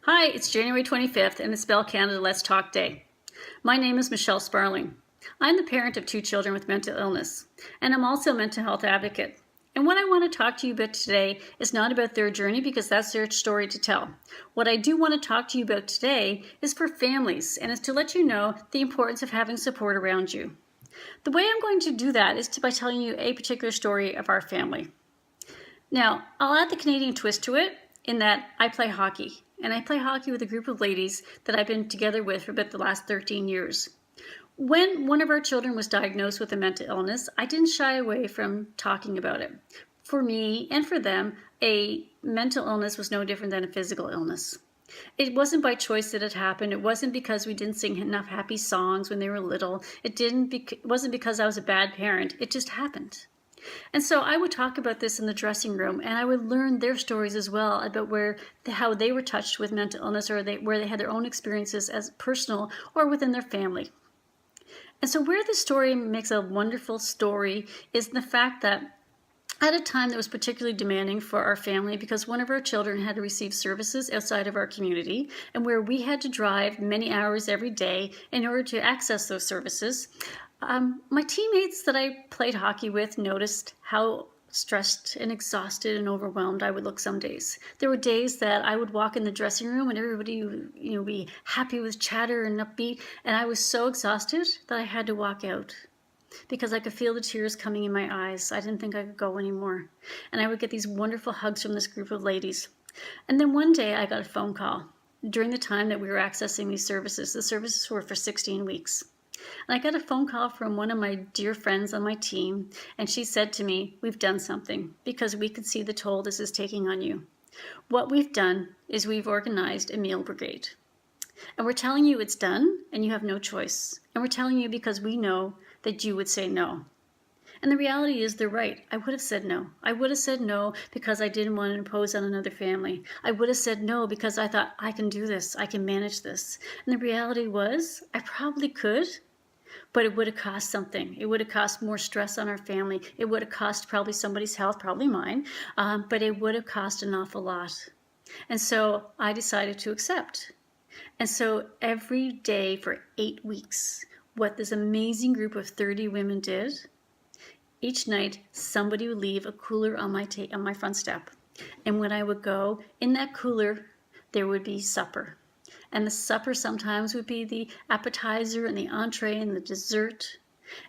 Hi, it's January 25th and it's Bell Canada Let's Talk Day. My name is Michelle Sparling. I'm the parent of 2 children with mental illness, and I'm also a mental health advocate. And what I want to talk to you about today is not about their journey because that's their story to tell. What I do want to talk to you about today is for families, and it's to let you know the importance of having support around you. The way I'm going to do that is by telling you a particular story of our family. Now, I'll add the Canadian twist to it in that I play hockey. And I play hockey with a group of ladies that I've been together with for about the last 13 years. When one of our children was diagnosed with a mental illness, I didn't shy away from talking about it. For me and for them, a mental illness was no different than a physical illness. It wasn't by choice that it happened. It wasn't because we didn't sing enough happy songs when they were little. It wasn't because I was a bad parent. It just happened. And so I would talk about this in the dressing room, and I would learn their stories as well about how they were touched with mental illness, or where they had their own experiences as personal or within their family. And so where the story makes a wonderful story is the fact that at a time that was particularly demanding for our family, because one of our children had to receive services outside of our community, and where we had to drive many hours every day in order to access those services, my teammates that I played hockey with noticed how stressed and exhausted and overwhelmed I would look some days. There were days that I would walk in the dressing room and everybody would, be happy with chatter and upbeat, and I was so exhausted that I had to walk out because I could feel the tears coming in my eyes. I didn't think I could go anymore. And I would get these wonderful hugs from this group of ladies. And then one day I got a phone call during the time that we were accessing these services. The services were for 16 weeks. And I got a phone call from one of my dear friends on my team, and she said to me, "We've done something because we can see the toll this is taking on you. What we've done is we've organized a meal brigade. And we're telling you it's done and you have no choice. And we're telling you because we know that you would say no." And the reality is they're right. I would have said no. I would have said no because I didn't want to impose on another family. I would have said no because I thought I can do this. I can manage this. And the reality was I probably could, but it would have cost something. It would have cost more stress on our family. It would have cost probably somebody's health, probably mine, but it would have cost an awful lot. And so I decided to accept. And so every day for 8 weeks, what this amazing group of 30 women did, each night somebody would leave a cooler on my front step. And when I would go, in that cooler, there would be supper. And the supper sometimes would be the appetizer and the entree and the dessert.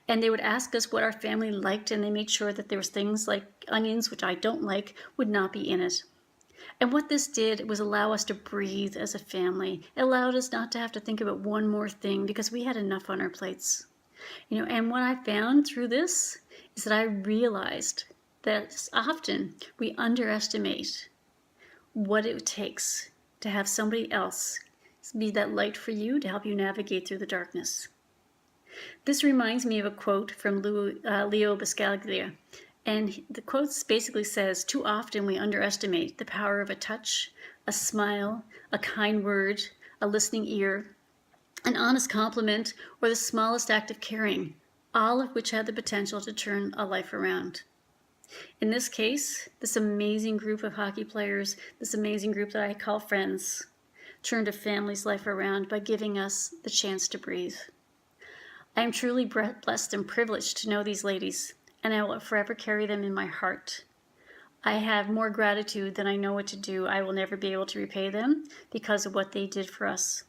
And they would ask us what our family liked, and they made sure that there was things like onions, which I don't like, would not be in it. And what this did was allow us to breathe as a family. It allowed us not to have to think about one more thing because we had enough on our plates. And what I found through this is that I realized that often we underestimate what it takes to have somebody else be that light for you to help you navigate through the darkness. This reminds me of a quote from Leo Buscaglia. And the quote basically says, "Too often we underestimate the power of a touch, a smile, a kind word, a listening ear, an honest compliment, or the smallest act of caring, all of which had the potential to turn a life around." In this case, this amazing group of hockey players, this amazing group that I call friends, turned a family's life around by giving us the chance to breathe. I am truly blessed and privileged to know these ladies, and I will forever carry them in my heart. I have more gratitude than I know what to do. I will never be able to repay them because of what they did for us.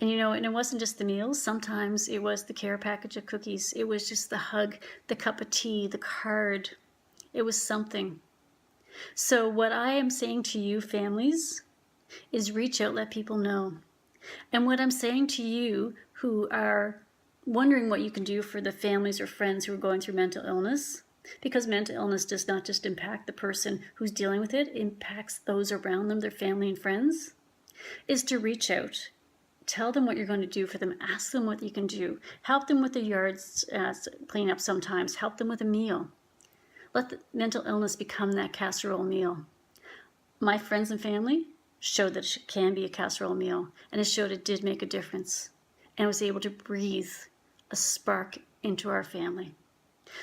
And and it wasn't just the meals. Sometimes it was the care package of cookies. It was just the hug, the cup of tea, the card. It was something. So what I am saying to you, families, is reach out, let people know. And what I'm saying to you who are wondering what you can do for the families or friends who are going through mental illness, because mental illness does not just impact the person who's dealing with it, it impacts those around them, their family and friends, is to reach out. Tell them what you're going to do for them. Ask them what you can do. Help them with the yards cleanup sometimes. Help them with a meal. Let the mental illness become that casserole meal. My friends and family showed that it can be a casserole meal, and it showed it did make a difference, and was able to breathe a spark into our family.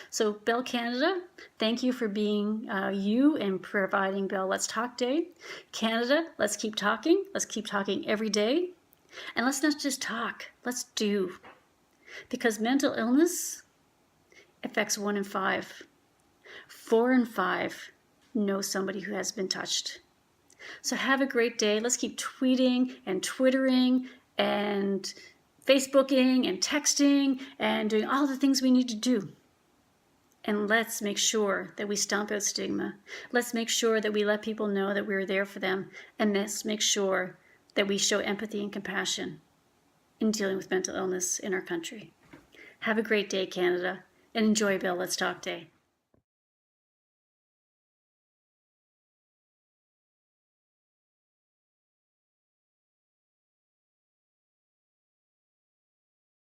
So Bell Canada, thank you for being you and providing Bell Let's Talk Day. Canada, let's keep talking. Let's keep talking every day. And let's not just talk, let's do. Because mental illness affects 1 in 5. 4 in 5 know somebody who has been touched. So have a great day. Let's keep tweeting and twittering and Facebooking and texting and doing all the things we need to do. And let's make sure that we stomp out stigma. Let's make sure that we let people know that we're there for them. And let's make sure that we show empathy and compassion in dealing with mental illness in our country. Have a great day, Canada, and enjoy Bell Let's Talk Day.